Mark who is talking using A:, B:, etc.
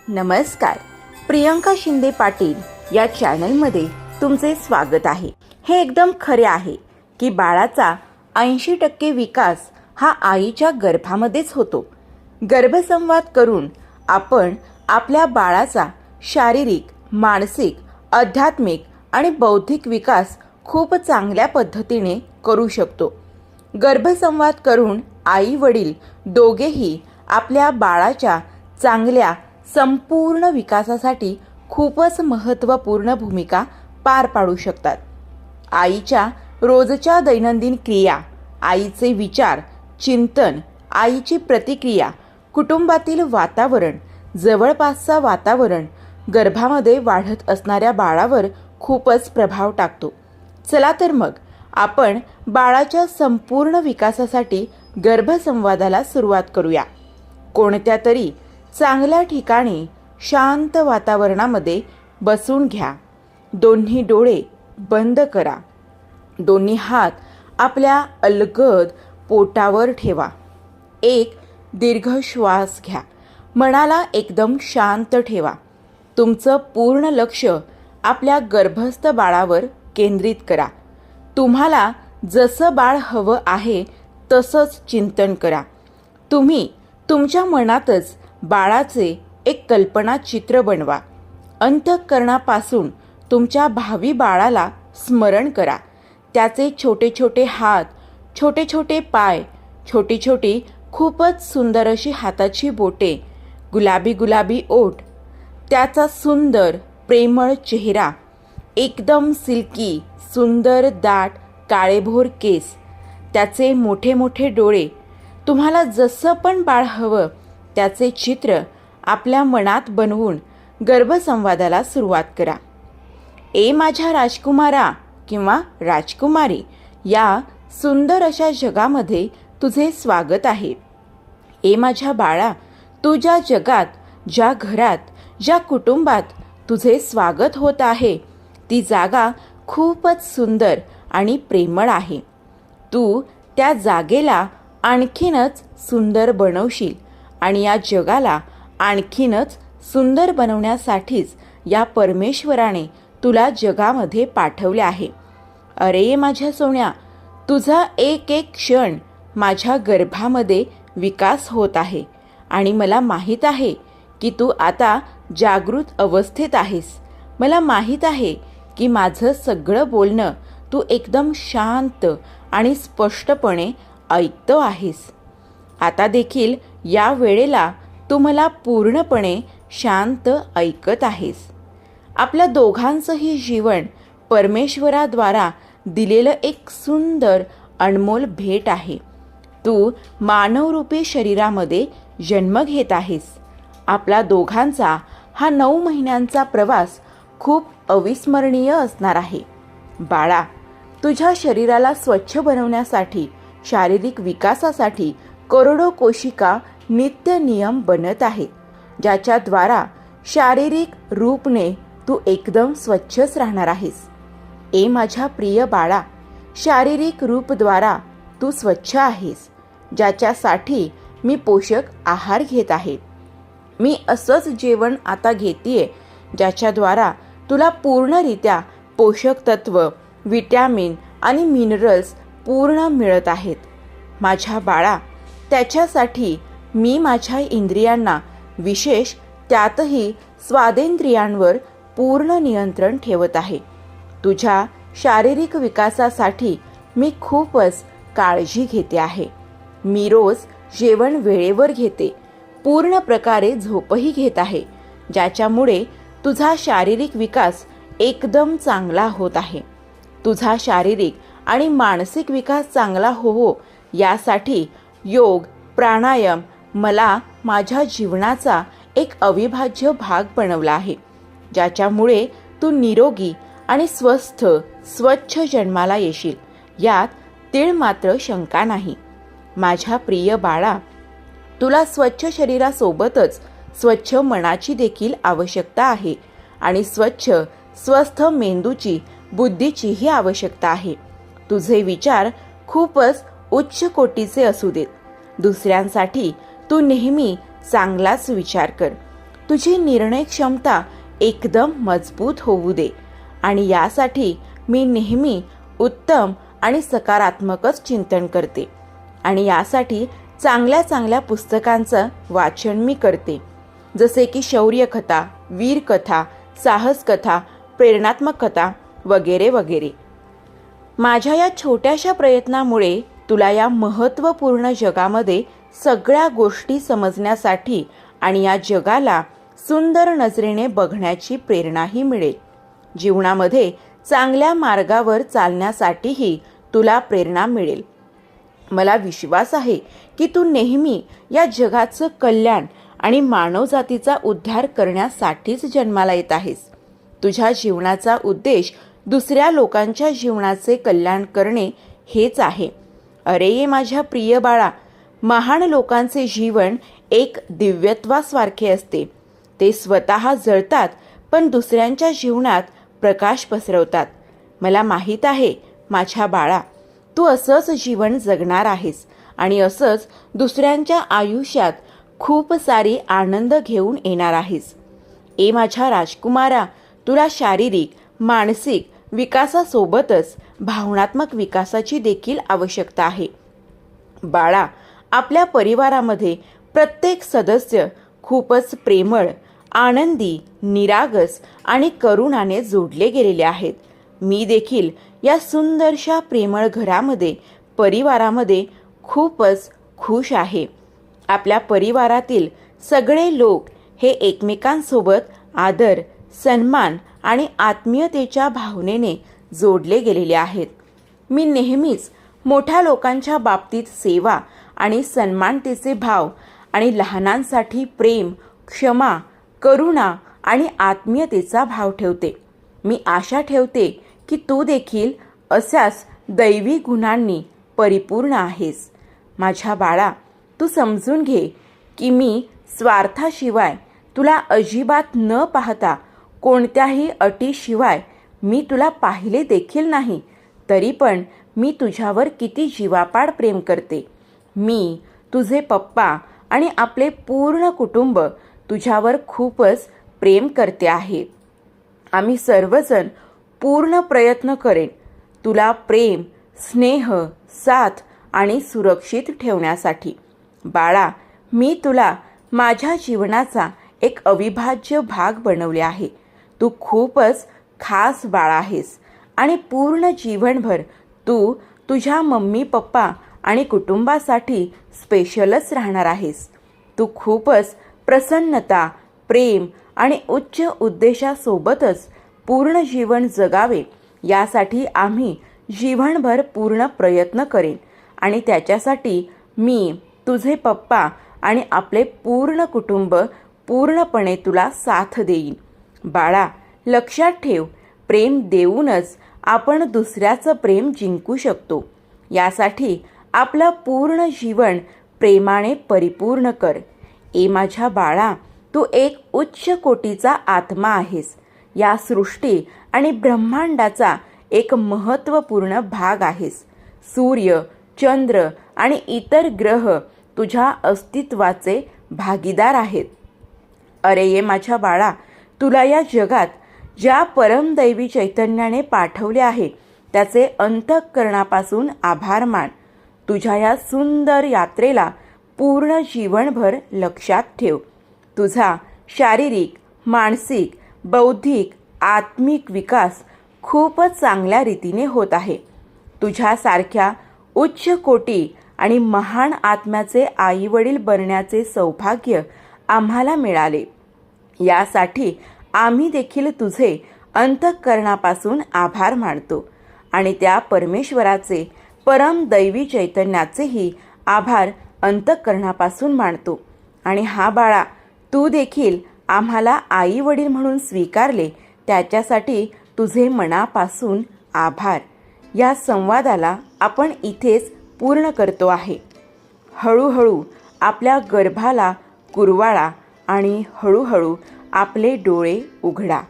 A: नमस्कार. प्रियंका शिंदे पाटील या चॅनलमध्ये तुमचे स्वागत आहे. हे एकदम खरे आहे की बाळाचा 80% विकास हा आईच्या गर्भामध्येच होतो. गर्भसंवाद करून आपण आपल्या बाळाचा शारीरिक, मानसिक, आध्यात्मिक आणि बौद्धिक विकास खूप चांगल्या पद्धतीने करू शकतो. गर्भसंवाद करून आई वडील दोघेही आपल्या बाळाच्या चांगल्या संपूर्ण विकासासाठी खूपच महत्त्वपूर्ण भूमिका पार पाडू शकतात. आईच्या रोजच्या दैनंदिन क्रिया, आईचे विचार, चिंतन, आईची प्रतिक्रिया, कुटुंबातील वातावरण, जवळपासचा वातावरण गर्भामध्ये वाढत असणाऱ्या बाळावर खूपच प्रभाव टाकतो. चला तर मग आपण बाळाच्या संपूर्ण विकासासाठी गर्भसंवादाला सुरुवात करूया. कोणत्या तरी चांगल्या ठिकाणी शांत वातावरणामध्ये बसून घ्या. दोन्ही डोळे बंद करा. दोन्ही हात आपल्या अलगद पोटावर ठेवा. एक दीर्घ श्वास घ्या. मनाला एकदम शांत ठेवा. तुमचं पूर्ण लक्ष आपल्या गर्भस्थ बाळावर केंद्रित करा. तुम्हाला जसं बाळ हवं आहे तसंच चिंतन करा. तुम्ही तुमच्या मनातच बाळाचे एक कल्पना चित्र बनवा. अंतःकरणापासून तुमच्या भावी बाळाला स्मरण करा. त्याचे छोटे छोटे हात, छोटे छोटे पाय, छोटी छोटी खूपच सुंदर अशी हाताची बोटे, गुलाबी गुलाबी ओठ, त्याचा सुंदर प्रेमळ चेहरा, एकदम सिल्की सुंदर दाट काळेभोर केस, त्याचे मोठे मोठे डोळे. तुम्हाला जसं पण बाळ हवं त्याचे चित्र आपल्या मनात बनवून गर्भसंवादाला सुरुवात करा. ए माझ्या राजकुमारा किंवा राजकुमारी, या सुंदर अशा जगामध्ये तुझे स्वागत आहे. ए माझ्या बाळा, तू ज्या जगात, ज्या घरात, ज्या कुटुंबात तुझे स्वागत होत आहे ती जागा खूपच सुंदर आणि प्रेमळ आहे. तू त्या जागेला आणखीनच सुंदर बनवशील आणि या जगाला आणखीनच सुंदर बनवण्यासाठीच या परमेश्वराने तुला जगामध्ये पाठवले आहे. अरे माझ्या सोन्या, तुझा एक एक क्षण माझ्या गर्भामध्ये विकास होत आहे आणि मला माहीत आहे की तू आता जागृत अवस्थेत आहेस. मला माहीत आहे की माझं सगळं बोलणं तू एकदम शांत आणि स्पष्टपणे ऐकतो आहेस. आता देखील या वेळेला तू मला पूर्णपणे शांत ऐकत आहेस. आपल्या दोघांचंही जीवन परमेश्वराद्वारा दिलेलं एक सुंदर अनमोल भेट आहे. तू मानवरूपी शरीरामध्ये जन्म घेत आहेस. आपला दोघांचा हा 9 महिन्यांचा प्रवास खूप अविस्मरणीय असणार आहे. बाळा, तुझ्या शरीराला स्वच्छ बनवण्यासाठी, शारीरिक विकासासाठी करोडो कोशिका नित्य नियम बनत आहेत, ज्याच्याद्वारा शारीरिक रूपने तू एकदम स्वच्छच राहणार आहेस. ए माझ्या प्रिय बाळा, शारीरिक रूपद्वारा तू स्वच्छ आहेस, ज्याच्यासाठी मी पोषक आहार घेत आहे. मी असंच जेवण आता घेतेय ज्याच्याद्वारा तुला पूर्णरित्या पोषक तत्व, विटॅमिन आणि मिनरल्स पूर्ण मिळत आहेत. माझ्या बाळा, त्याच्यासाठी मी माझ्या इंद्रियांना, विशेष त्यातही स्वादेंद्रियांवर पूर्ण नियंत्रण ठेवत आहे. तुझ्या शारीरिक विकासासाठी मी खूपच काळजी घेते आहे. मी रोज जेवण वेळेवर घेते, पूर्ण प्रकारे झोपही घेत आहे, ज्याच्यामुळे तुझा शारीरिक विकास एकदम चांगला होत आहे. तुझा शारीरिक आणि मानसिक विकास चांगला हो यासाठी योग, प्राणायाम मला माझ्या जीवनाचा एक अविभाज्य भाग बनवला आहे, ज्याच्यामुळे तू निरोगी आणि स्वस्थ, स्वच्छ जन्माला येशील, यात तीळ मात्र शंका नाही. माझ्या प्रिय बाळा, तुला स्वच्छ शरीरासोबतच स्वच्छ मनाची देखील आवश्यकता आहे आणि स्वच्छ स्वस्थ मेंदूची, बुद्धीचीही आवश्यकता आहे. तुझे विचार खूपच उच्च कोटीचे असू देत. दुसऱ्यांसाठी तू नेहमी चांगलाच विचार कर. तुझी निर्णय क्षमता एकदम मजबूत होऊ दे. आणि यासाठी मी नेहमी उत्तम आणि सकारात्मकच चिंतन करते. आणि यासाठी चांगल्या चांगल्या पुस्तकांचं वाचन मी करते, जसे की शौर्यकथा, वीरकथा, साहसकथा, प्रेरणात्मक कथा वगैरे वगैरे. माझ्या या छोट्याशा प्रयत्नामुळे तुला या महत्त्वपूर्ण जगामध्ये सगळ्या गोष्टी समजण्यासाठी आणि या जगाला सुंदर नजरेने बघण्याची प्रेरणाही मिळेल. जीवनामध्ये चांगल्या मार्गावर चालण्यासाठीही तुला प्रेरणा मिळेल. मला विश्वास आहे की तू नेहमी या जगाचं कल्याण आणि मानवजातीचा उद्धार करण्यासाठीच जन्माला येत आहेस. तुझ्या जीवनाचा उद्देश दुसऱ्या लोकांच्या जीवनाचे कल्याण करणे हेच आहे. अरे ये माझ्या प्रिय बाळा, महान लोकांचे जीवन एक दिव्यत्वासारखे असते. ते स्वतः जळतात पण दुसऱ्यांच्या जीवनात प्रकाश पसरवतात. मला माहीत आहे माझ्या बाळा, तू असंच जीवन जगणार आहेस आणि असंच दुसऱ्यांच्या आयुष्यात खूप सारी आनंद घेऊन येणार आहेस. ए माझ्या राजकुमारा, तुला शारीरिक, मानसिक विकासासोबतच भावनात्मक विकासाची देखील आवश्यकता आहे. बाळा, आपल्या परिवारामध्ये प्रत्येक सदस्य खूपच प्रेमळ, आनंदी, निरागस आणि करुणाने जोडले गेलेले आहेत. मी देखील या सुंदरशा प्रेमळ घरामध्ये, परिवारामध्ये खूपच खुश आहे. आपल्या परिवारातील सगळे लोक हे एकमेकांसोबत आदर, सन्मान आणि आत्मीयतेच्या भावनेने जोडले गेलेले आहेत. मी नेहमीच मोठ्या लोकांच्या बाबतीत सेवा आणि सन्मानतेचे भाव आणि लहानांसाठी प्रेम, क्षमा, करुणा आणि आत्मीयतेचा भाव ठेवते. मी आशा ठेवते की तू देखील अशाच दैवी गुणांनी परिपूर्ण आहेस. माझ्या बाळा, तू समजून घे की मी स्वार्थाशिवाय, तुला अजिबात न पाहता, कोणत्याही अटीशिवाय मी तुला पाहिले देखील नाही, तरी पण मी तुझ्यावर किती जीवापाड प्रेम करते. मी, तुझे पप्पा आणि आपले पूर्ण कुटुंब तुझ्यावर खूपच प्रेम करते आहे. आम्ही सर्वजण पूर्ण प्रयत्न करेन तुला प्रेम, स्नेह, साथ आणि सुरक्षित ठेवण्यासाठी. बाळा, मी तुला माझ्या जीवनाचा एक अविभाज्य भाग बनवले आहे. तू खूपच खास बाळ आहेस आणि पूर्ण जीवनभर तू तुझ्या मम्मी पप्पा आणि कुटुंबासाठी स्पेशलच राहणार आहेस. तू खूपच प्रसन्नता, प्रेम आणि उच्च उद्देशासोबतच पूर्ण जीवन जगावे यासाठी आम्ही जीवनभर पूर्ण प्रयत्न करेन आणि त्याच्यासाठी मी, तुझे पप्पा आणि आपले पूर्ण कुटुंब पूर्णपणे तुला साथ देईन. बाळा, लक्षात ठेव, प्रेम देऊनच आपण दुसऱ्याचं प्रेम जिंकू शकतो. यासाठी आपलं पूर्ण जीवन प्रेमाने परिपूर्ण कर. ए माझ्या बाळा, तू एक उच्च कोटीचा आत्मा आहेस. या सृष्टी आणि ब्रह्मांडाचा एक महत्त्वपूर्ण भाग आहेस. सूर्य, चंद्र आणि इतर ग्रह तुझ्या अस्तित्वाचे भागीदार आहेत. अरे ये माझ्या बाळा, तुला या जगात ज्या परमदैवी चैतन्याने पाठवले आहे त्याचे अंतःकरणापासून आभार मान. तुझ्या या सुंदर यात्रेला पूर्ण जीवनभर लक्षात ठेव. तुझा शारीरिक, मानसिक, बौद्धिक, आत्मिक विकास खूपच चांगल्या रीतीने होत आहे. तुझ्यासारख्या उच्च कोटी आणि महान आत्म्याचे आईवडील बनण्याचे सौभाग्य आम्हाला मिळाले. यासाठी आम्ही देखील तुझे अंतःकरणापासून आभार मानतो आणि त्या परमेश्वराचे, परम दैवी चैतन्याचेही आभार अंतःकरणापासून मानतो. आणि हा बाळा, तू देखील आम्हाला आई वडील म्हणून स्वीकारले त्याच्यासाठी तुझे मनापासून आभार. या संवादाला आपण इथेच पूर्ण करतो आहे. हळूहळू आपल्या गर्भाला कुरवाळा आणि हळूहळू आपले डोळे उघडा.